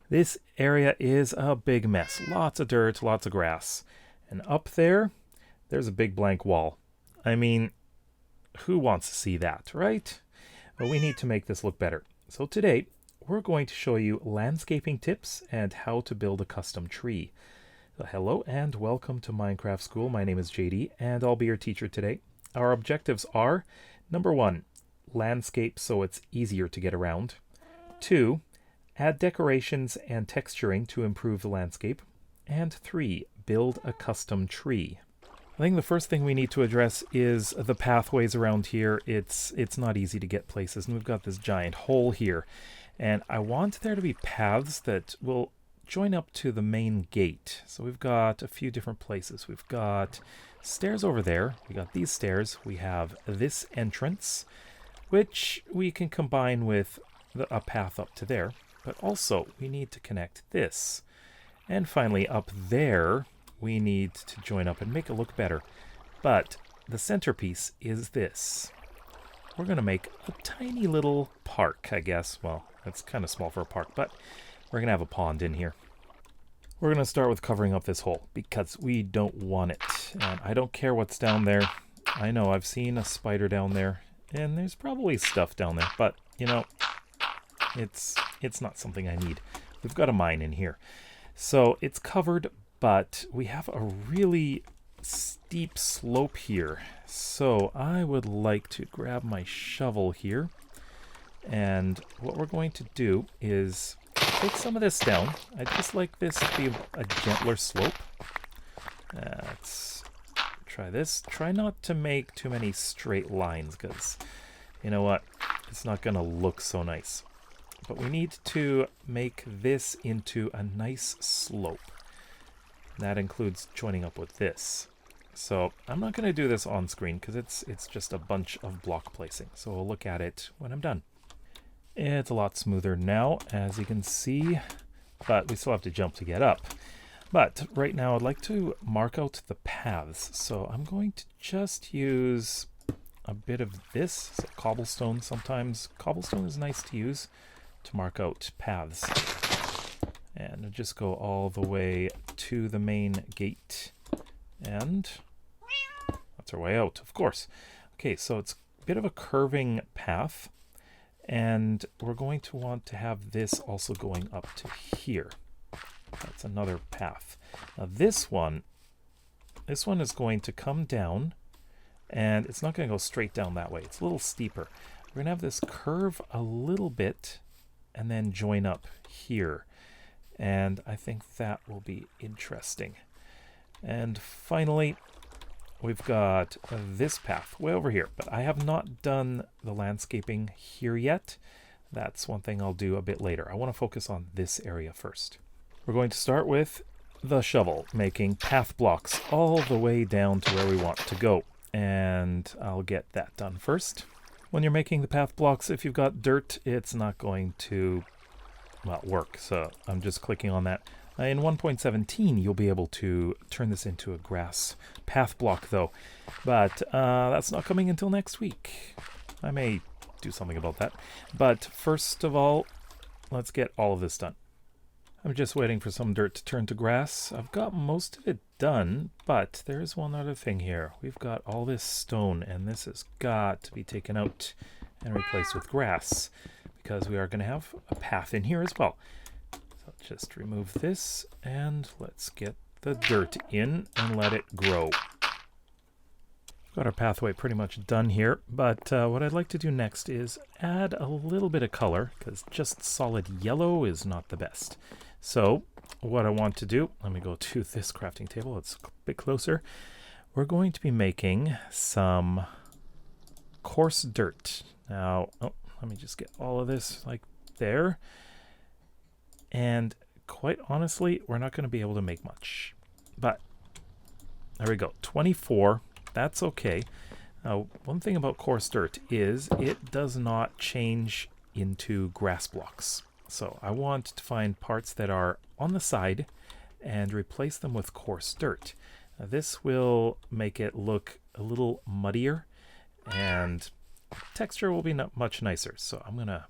This area is a big mess. Lots of dirt, lots of grass. And up there, there's a big blank wall. I mean, who wants to see that, right? But we need to make this look better. So today, we're going to show you landscaping tips and how to build a custom tree. So hello and welcome to Minecraft School. My name is JD and I'll be your teacher today. Our objectives are, number 1, landscape so it's easier to get around. 2, add decorations and texturing to improve the landscape. And 3, build a custom tree. I think the first thing we need to address is the pathways around here. It's not easy to get places, and we've got this giant hole here. And I want there to be paths that will join up to the main gate. So we've got a few different places. We've got stairs over there. We got these stairs. We have this entrance, which we can combine with a path up to there. But also, we need to connect this. And finally, up there, we need to join up and make it look better. But the centerpiece is this. We're going to make a tiny little park, I guess. Well, that's kind of small for a park, but we're going to have a pond in here. We're going to start with covering up this hole because we don't want it. And I don't care what's down there. I know I've seen a spider down there, and there's probably stuff down there, but, you know, it's not something I need. We've got a mine in here. So it's covered, but we have a really steep slope here. So I would like to grab my shovel here. And what we're going to do is take some of this down. I'd just like this to be a gentler slope. Let's try this. Try not to make too many straight lines because, you know what, it's not going to look so nice. But we need to make this into a nice slope. That includes joining up with this. So I'm not going to do this on screen because it's just a bunch of block placing. So we'll look at it when I'm done. It's a lot smoother now, as you can see, but we still have to jump to get up. But right now I'd like to mark out the paths. So I'm going to just use a bit of this, so cobblestone. Sometimes cobblestone is nice to use to mark out paths. And just go all the way to the main gate. And that's our way out, of course. Okay, so it's a bit of a curving path. And we're going to want to have this also going up to here. That's another path. Now this one is going to come down. And it's not going to go straight down that way. It's a little steeper. We're going to have this curve a little bit and then join up here. And I think that will be interesting. And finally, we've got this path way over here. But I have not done the landscaping here yet. That's one thing I'll do a bit later. I want to focus on this area first. We're going to start with the shovel, making path blocks all the way down to where we want to go. And I'll get that done first. When you're making the path blocks, if you've got dirt, it's not going to, well, work. So I'm just clicking on that. In 1.17, you'll be able to turn this into a grass path block, though. But that's not coming until next week. I may do something about that. But first of all, let's get all of this done. I'm just waiting for some dirt to turn to grass. I've got most of it done, but there's one other thing here. We've got all this stone, and this has got to be taken out and replaced with grass because we are going to have a path in here as well. So just remove this, and let's get the dirt in and let it grow. Got our pathway pretty much done here, but what I'd like to do next is add a little bit of color because just solid yellow is not the best. So what I want to do, let me go to this crafting table, it's a bit closer. We're going to be making some coarse dirt. Now, let me just get all of this like there. And quite honestly, we're not going to be able to make much. But there we go, 24, that's okay. Now, one thing about coarse dirt is it does not change into grass blocks. So I want to find parts that are on the side and replace them with coarse dirt. Now, this will make it look a little muddier and texture will be not much nicer. So I'm going to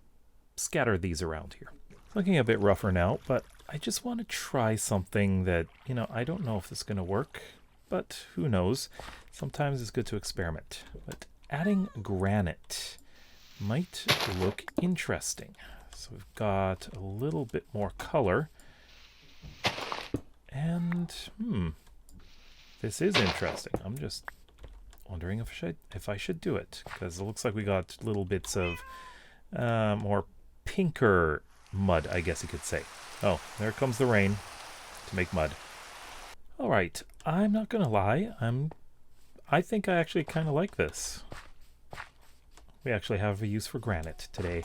scatter these around here. Looking a bit rougher now, but I just want to try something that, I don't know if this is going to work, but who knows. Sometimes it's good to experiment. But adding granite might look interesting. So we've got a little bit more color. And, this is interesting. I'm just wondering if I should do it, because it looks like we got little bits of more pinker mud, I guess you could say. Oh, there comes the rain to make mud. All right, I'm not gonna lie. I think I actually kind of like this. We actually have a use for granite today.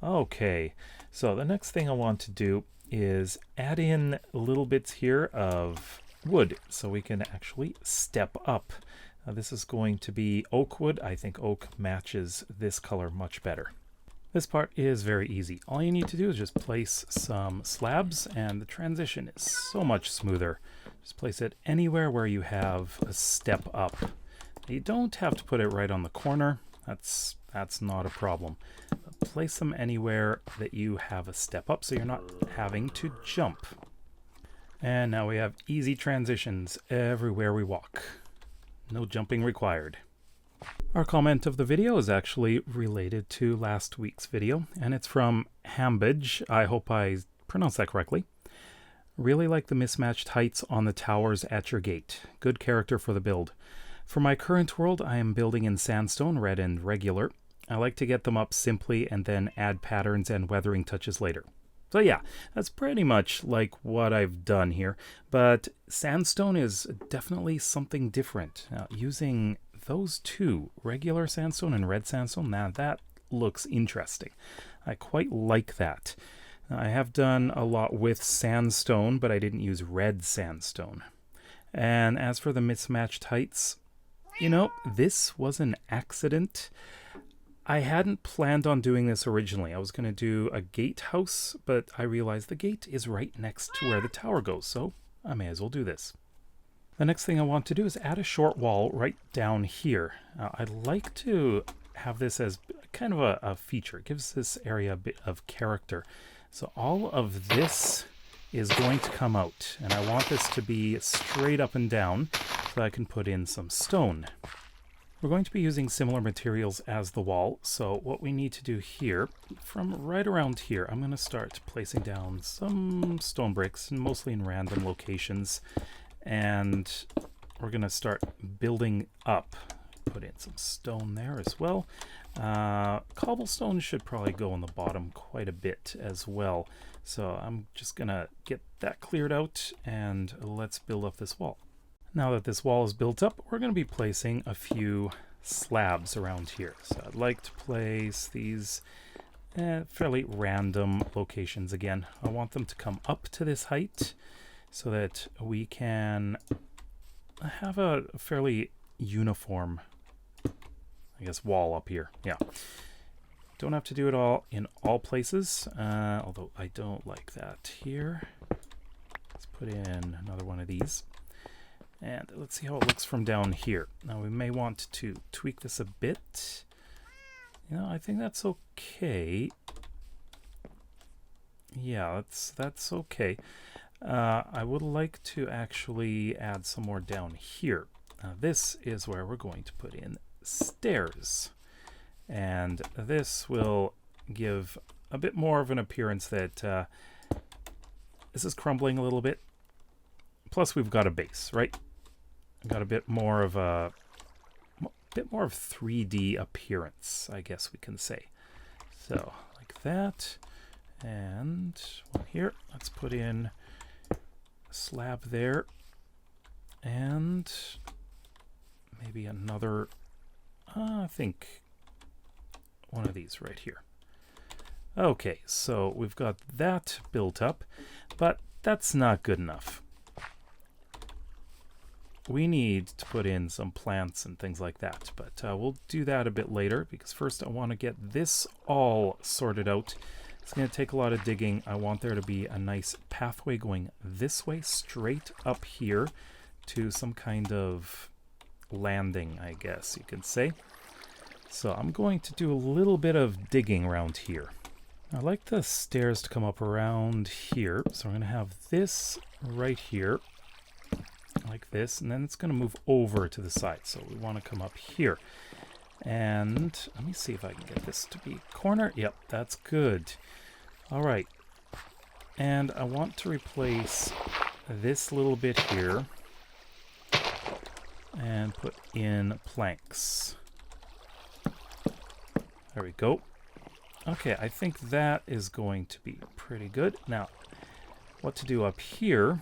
Okay, so the next thing I want to do is add in little bits here of wood so we can actually step up. This is going to be oak wood. I think oak matches this color much better. This part is very easy. All you need to do is just place some slabs and the transition is so much smoother. Just place it anywhere where you have a step up. You don't have to put it right on the corner. That's not a problem. Place them anywhere that you have a step up so you're not having to jump. And now we have easy transitions everywhere we walk. No jumping required. Our comment of the video is actually related to last week's video, and it's from Hambidge. I hope I pronounced that correctly. Really like the mismatched heights on the towers at your gate. Good character for the build. For my current world, I am building in sandstone, red and regular. I like to get them up simply and then add patterns and weathering touches later. So yeah, that's pretty much like what I've done here, but sandstone is definitely something different. Using those two, regular sandstone and red sandstone, now that looks interesting. I quite like that. I have done a lot with sandstone, but I didn't use red sandstone. And as for the mismatched heights, this was an accident. I hadn't planned on doing this originally. I was going to do a gatehouse, but I realized the gate is right next to where the tower goes, so I may as well do this. The next thing I want to do is add a short wall right down here. I'd like to have this as kind of a feature. It gives this area a bit of character. So all of this is going to come out, and I want this to be straight up and down so I can put in some stone. We're going to be using similar materials as the wall, so what we need to do here, from right around here, I'm going to start placing down some stone bricks, mostly in random locations, and we're going to start building up. Put in some stone there as well. Cobblestone should probably go on the bottom quite a bit as well, so I'm just going to get that cleared out, and let's build up this wall. Now that this wall is built up, we're going to be placing a few slabs around here. So I'd like to place these fairly random locations again. I want them to come up to this height so that we can have a fairly uniform, I guess, wall up here. Yeah. Don't have to do it all in all places, although I don't like that here. Let's put in another one of these. And let's see how it looks from down here. Now we may want to tweak this a bit. I think that's okay. Yeah, that's okay. I would like to actually add some more down here. This is where we're going to put in stairs. And this will give a bit more of an appearance that this is crumbling a little bit. Plus we've got a base, right? Got a bit more of 3D appearance, I guess we can say. So like that, and one here. Let's put in a slab there, and maybe another. I think one of these right here. Okay, so we've got that built up, but that's not good enough. We need to put in some plants and things like that, but we'll do that a bit later, because first I want to get this all sorted out. It's going to take a lot of digging. I want there to be a nice pathway going this way, straight up here, to some kind of landing, I guess you could say. So I'm going to do a little bit of digging around here. I like the stairs to come up around here, so I'm going to have this right here, like this, and then it's going to move over to the side, so we want to come up here. And let me see if I can get this to be corner. Yep, that's good. All right. And I want to replace this little bit here and put in planks. There we go. Okay, I think that is going to be pretty good. Now, what to do up here,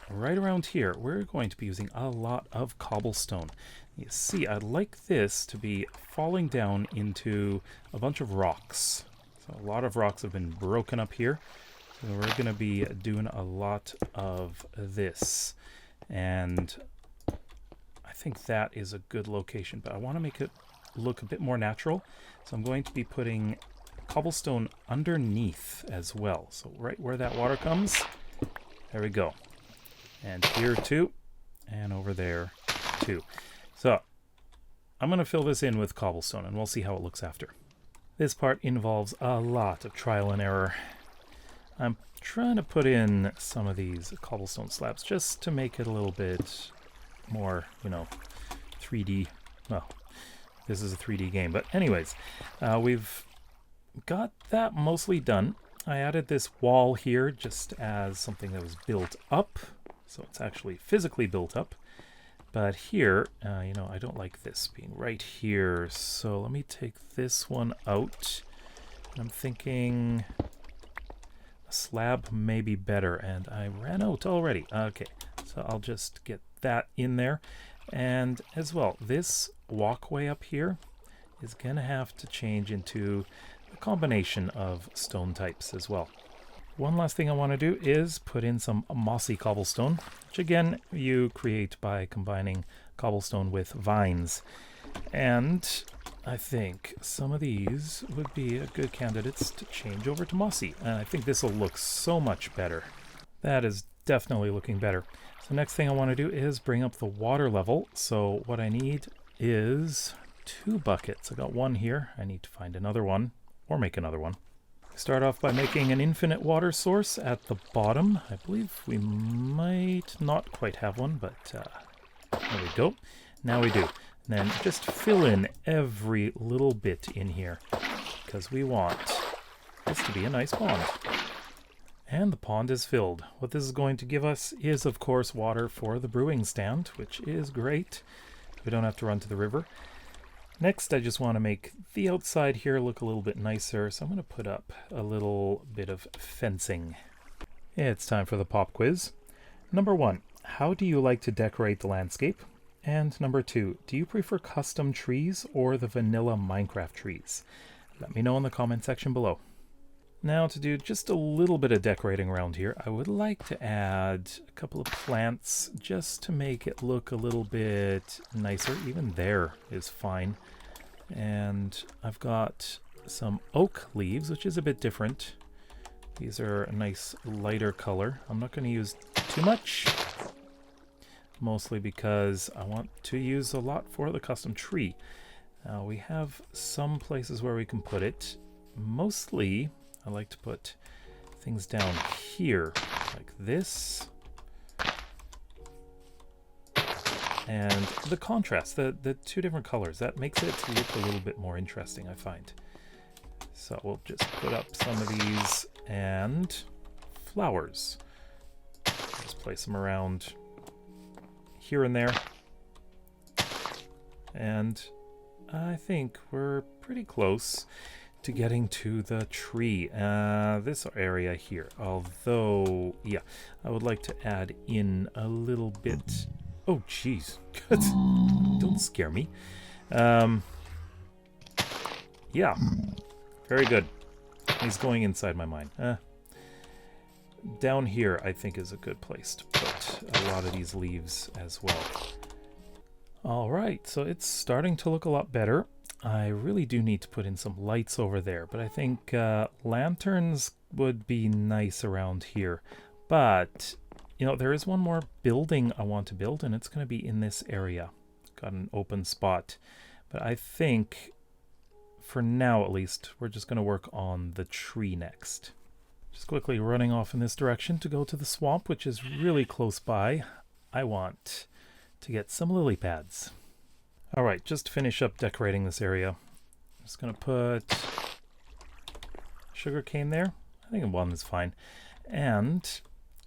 right around here, we're going to be using a lot of cobblestone. You see, I'd like this to be falling down into a bunch of rocks. So a lot of rocks have been broken up here. So we're going to be doing a lot of this. And I think that is a good location, but I want to make it look a bit more natural. So I'm going to be putting cobblestone underneath as well. So right where that water comes, there we go. And here too, and over there too. So I'm going to fill this in with cobblestone and we'll see how it looks after. This part involves a lot of trial and error. I'm trying to put in some of these cobblestone slabs just to make it a little bit more, 3D. Well, this is a 3D game, but anyways, we've got that mostly done. I added this wall here just as something that was built up, so it's actually physically built up. But here, I don't like this being right here, so let me take this one out. I'm thinking a slab may be better, and I ran out already. Okay, so I'll just get that in there. And as well, this walkway up here is going to have to change into a combination of stone types as well. One last thing I want to do is put in some mossy cobblestone, which again you create by combining cobblestone with vines. And I think some of these would be good candidates to change over to mossy. And I think this will look so much better. That is definitely looking better. So next thing I want to do is bring up the water level. So what I need is 2 buckets. I got one here. I need to find another one or make another one. Start off by making an infinite water source at the bottom. I believe we might not quite have one, but there we go. Now we do. And then just fill in every little bit in here because we want this to be a nice pond. And the pond is filled. What this is going to give us is, of course, water for the brewing stand, which is great. We don't have to run to the river. Next, I just want to make the outside here look a little bit nicer, so I'm going to put up a little bit of fencing. It's time for the pop quiz. Number 1, how do you like to decorate the landscape? And number 2, do you prefer custom trees or the vanilla Minecraft trees? Let me know in the comment section below. Now to do just a little bit of decorating around here, I would like to add a couple of plants just to make it look a little bit nicer. Even there is fine. And I've got some oak leaves, which is a bit different. These are a nice lighter color. I'm not going to use too much, mostly because I want to use a lot for the custom tree. We have some places where we can put it. Mostly I like to put things down here, like this. And the contrast, the 2 different colors, that makes it look a little bit more interesting, I find. So we'll just put up some of these and flowers. Just place them around here and there. And I think we're pretty close to getting to the tree. This area here. Although, yeah, I would like to add in a little bit. Oh, jeez. Don't scare me. Yeah. Very good. He's going inside my mind. Down here, I think, is a good place to put a lot of these leaves as well. All right, so it's starting to look a lot better. I really do need to put in some lights over there, but I think lanterns would be nice around here. But, there is one more building I want to build, and it's going to be in this area. Got an open spot. But I think for now at least, we're just going to work on the tree next. Just quickly running off in this direction to go to the swamp, which is really close by. I want to get some lily pads. All right, just to finish up decorating this area, I'm just going to put sugar cane there. I think one is fine. And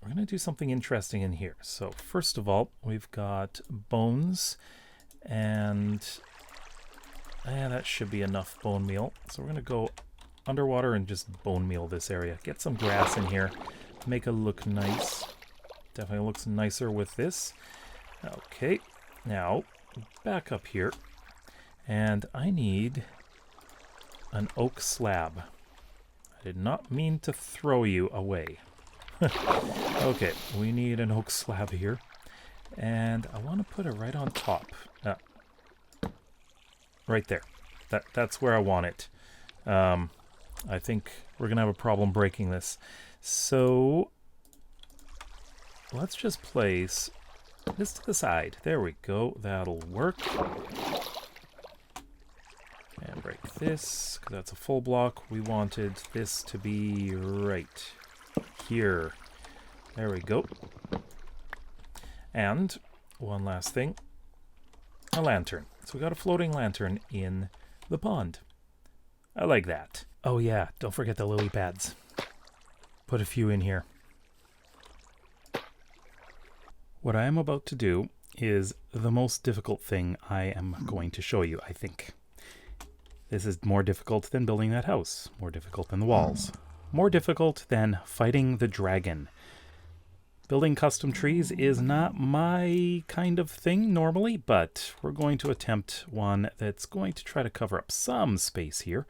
we're going to do something interesting in here. So first of all, we've got bones, and that should be enough bone meal. So we're going to go underwater and just bone meal this area. Get some grass in here to make it look nice. Definitely looks nicer with this. Okay, now back up here, and I need an oak slab. I did not mean to throw you away. Okay, we need an oak slab here, and I want to put it right on top. Right there. That's where I want it. I think we're gonna have a problem breaking this. So let's just place this to the side. There we go. That'll work. And break this, because that's a full block. We wanted this to be right here. There we go. And one last thing. A lantern. So we got a floating lantern in the pond. I like that. Oh yeah, don't forget the lily pads. Put a few in here. What I am about to do is the most difficult thing I am going to show you, I think. This is more difficult than building that house. More difficult than the walls. More difficult than fighting the dragon. Building custom trees is not my kind of thing normally, but we're going to attempt one that's going to try to cover up some space here.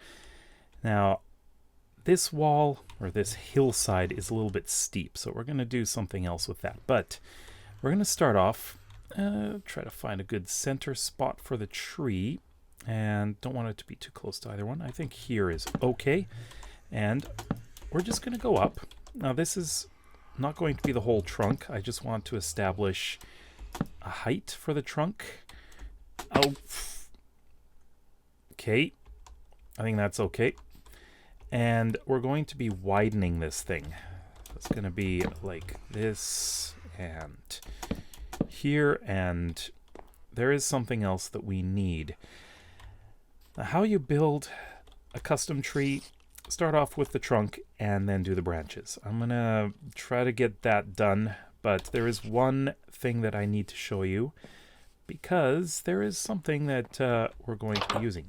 Now, this wall, or this hillside, is a little bit steep, so we're going to do something else with that. But we're going to start off, try to find a good center spot for the tree, and don't want it to be too close to either one. I think here is okay, and we're just going to go up. Now, this is not going to be the whole trunk. I just want to establish a height for the trunk. Oh, okay. I think that's okay. And we're going to be widening this thing. It's going to be like this and here, and there is something else that we need. Now, how you build a custom tree, start off with the trunk and then do the branches. I'm going to try to get that done, but there is one thing that I need to show you because there is something that we're going to be using.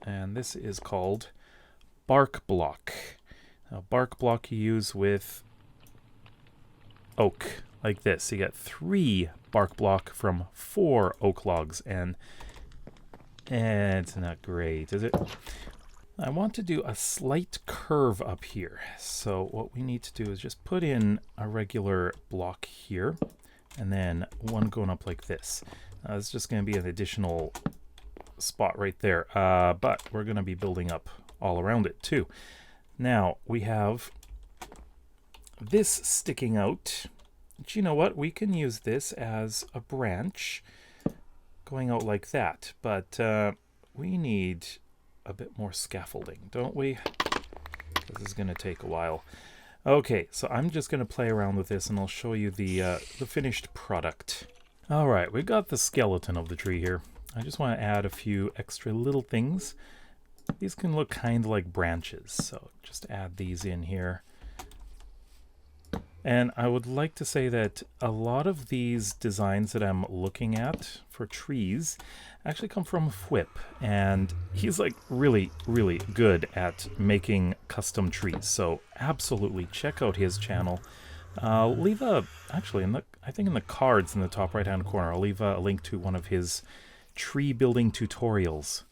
And this is called bark block. Now, bark block you use with oak, like this. You get 3 bark block from 4 oak logs, and it's not great, is it? I want to do a slight curve up here. So what we need to do is just put in a regular block here, and then one going up like this. It's just going to be an additional spot right there, but we're going to be building up all around it too. Now we have this sticking out. But you know what? We can use this as a branch going out like that, but we need a bit more scaffolding, don't we? This is going to take a while. Okay, so I'm just going to play around with this and I'll show you the finished product. All right, we got the skeleton of the tree here. I just want to add a few extra little things. These can look kind of like branches, so just add these in here. And I would like to say that a lot of these designs that I'm looking at for trees actually come from Whip, and he's like really, really good at making custom trees. So absolutely check out his channel. I'll leave actually I think in the cards in the top right hand corner, I'll leave a link to one of his tree building tutorials.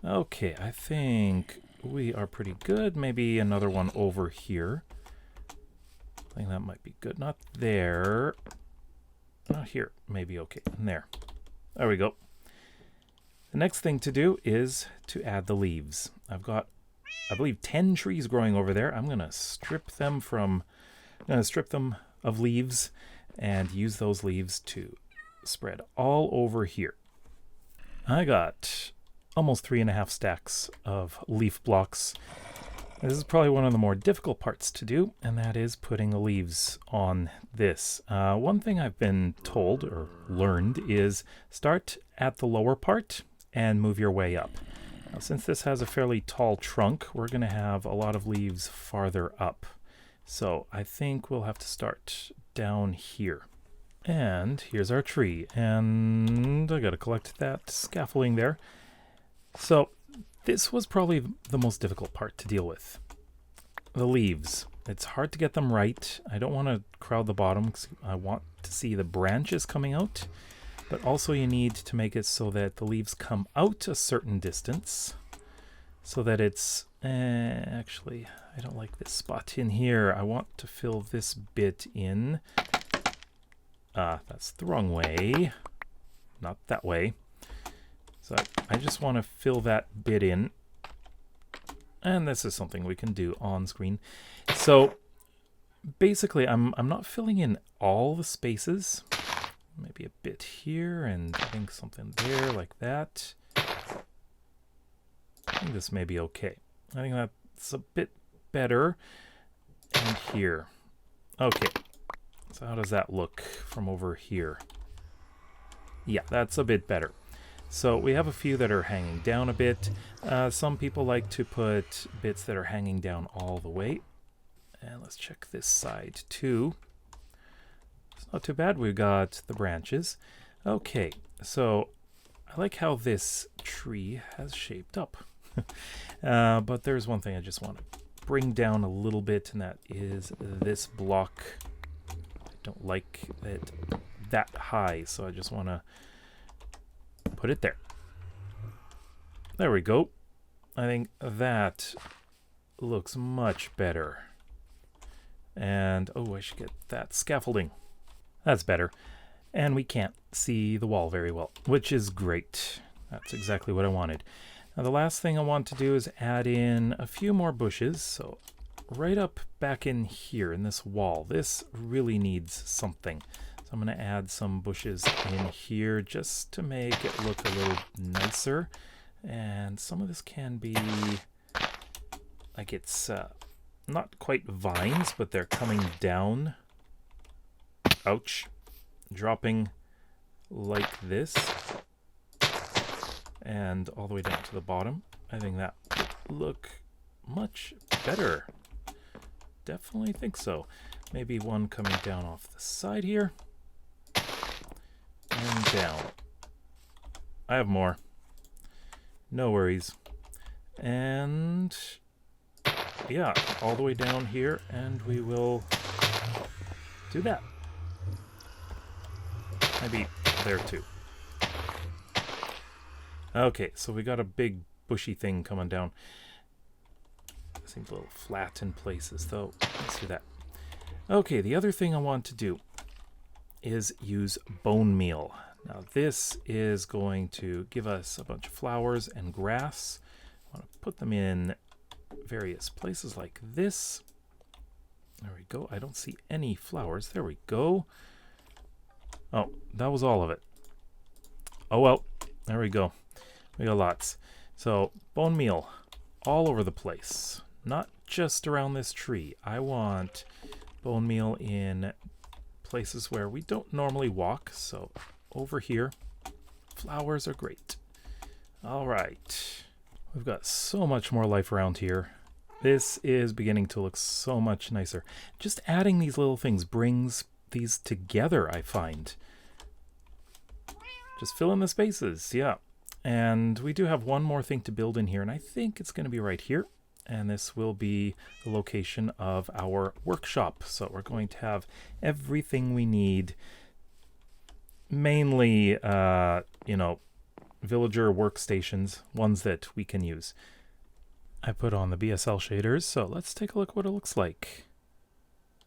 Okay, I think we are pretty good. Maybe another one over here. I think that might be good. Not there. Here, maybe okay. And there. There we go. The next thing to do is to add the leaves. I've got, I believe, 10 trees growing over there. I'm going to strip them of leaves and use those leaves to spread all over here. I got almost 3.5 stacks of leaf blocks. This is probably one of the more difficult parts to do, and that is putting the leaves on this. One thing I've been told or learned is start at the lower part and move your way up. Now, since this has a fairly tall trunk, we're going to have a lot of leaves farther up. So I think we'll have to start down here. And here's our tree, and I got to collect that scaffolding there. So this was probably the most difficult part to deal with. The leaves. It's hard to get them right. I don't want to crowd the bottom because I want to see the branches coming out. But also you need to make it so that the leaves come out a certain distance. So that it's... actually, I don't like this spot in here. I want to fill this bit in. That's the wrong way. Not that way. So I just want to fill that bit in. And this is something we can do on screen. So basically I'm not filling in all the spaces. Maybe a bit here and I think something there like that. I think this may be okay. I think that's a bit better. And here. Okay. So how does that look from over here? Yeah, that's a bit better. So we have a few that are hanging down a bit. Some people like to put bits that are hanging down all the way. And let's check this side too. It's not too bad. We've got the branches. Okay, so I like how this tree has shaped up. But there's one thing I just want to bring down a little bit, and that is this block. I don't like it that high, so I just want to put it there. There we go. I think that looks much better. And, oh, I should get that scaffolding. That's better. And we can't see the wall very well, which is great. That's exactly what I wanted. Now, the last thing I want to do is add in a few more bushes. So right up back in here in this wall, this really needs something. So I'm going to add some bushes in here just to make it look a little nicer. And some of this can be like it's not quite vines, but they're coming down. Ouch. Dropping like this. And all the way down to the bottom. I think that would look much better. Definitely think so. Maybe one coming down off the side here. And down. I have more. No worries. And yeah, all the way down here, and we will do that. Maybe there too. Okay, so we got a big bushy thing coming down. Seems a little flat in places though. Let's do that. Okay, the other thing I want to do is use bone meal. Now this is going to give us a bunch of flowers and grass. I want to put them in various places like this. There we go. I don't see any flowers. There we go. Oh, that was all of it. Oh well, there we go. We got lots. So bone meal all over the place. Not just around this tree. I want bone meal in places where we don't normally walk. So over here, flowers are great. All right. We've got so much more life around here. This is beginning to look so much nicer. Just adding these little things brings these together, I find. Just fill in the spaces, yeah. And we do have one more thing to build in here, and I think it's going to be right here. And this will be the location of our workshop. So we're going to have everything we need. Mainly, you know, villager workstations, ones that we can use. I put on the BSL shaders, so let's take a look what it looks like.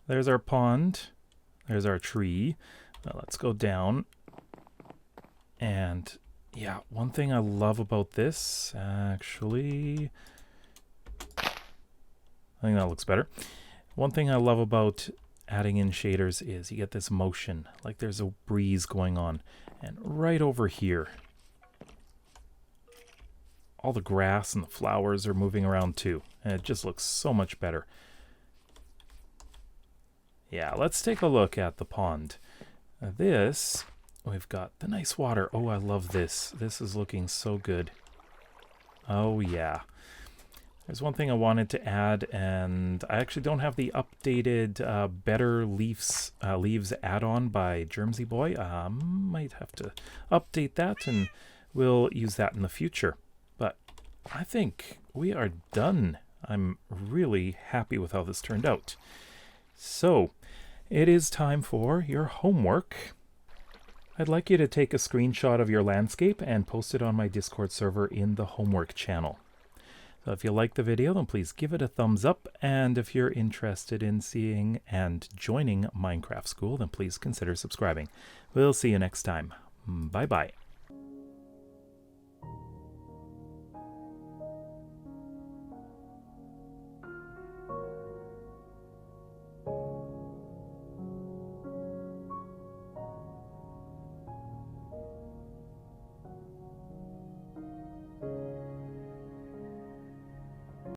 There's our pond. There's our tree. Now let's go down. And yeah, one thing I love about this, actually, I think that looks better. One thing I love about adding in shaders is you get this motion, like there's a breeze going on. And right over here, all the grass and the flowers are moving around too. And it just looks so much better. Yeah, let's take a look at the pond. This, we've got the nice water. Oh, I love this. This is looking so good. Oh, yeah. There's one thing I wanted to add, and I actually don't have the updated Better Leaves add-on by Germsy Boy. Might have to update that, and we'll use that in the future. But I think we are done. I'm really happy with how this turned out. So, it is time for your homework. I'd like you to take a screenshot of your landscape and post it on my Discord server in the homework channel. So if you like the video, then please give it a thumbs up. And if you're interested in seeing and joining Minecraft School, then please consider subscribing. We'll see you next time. Bye-bye.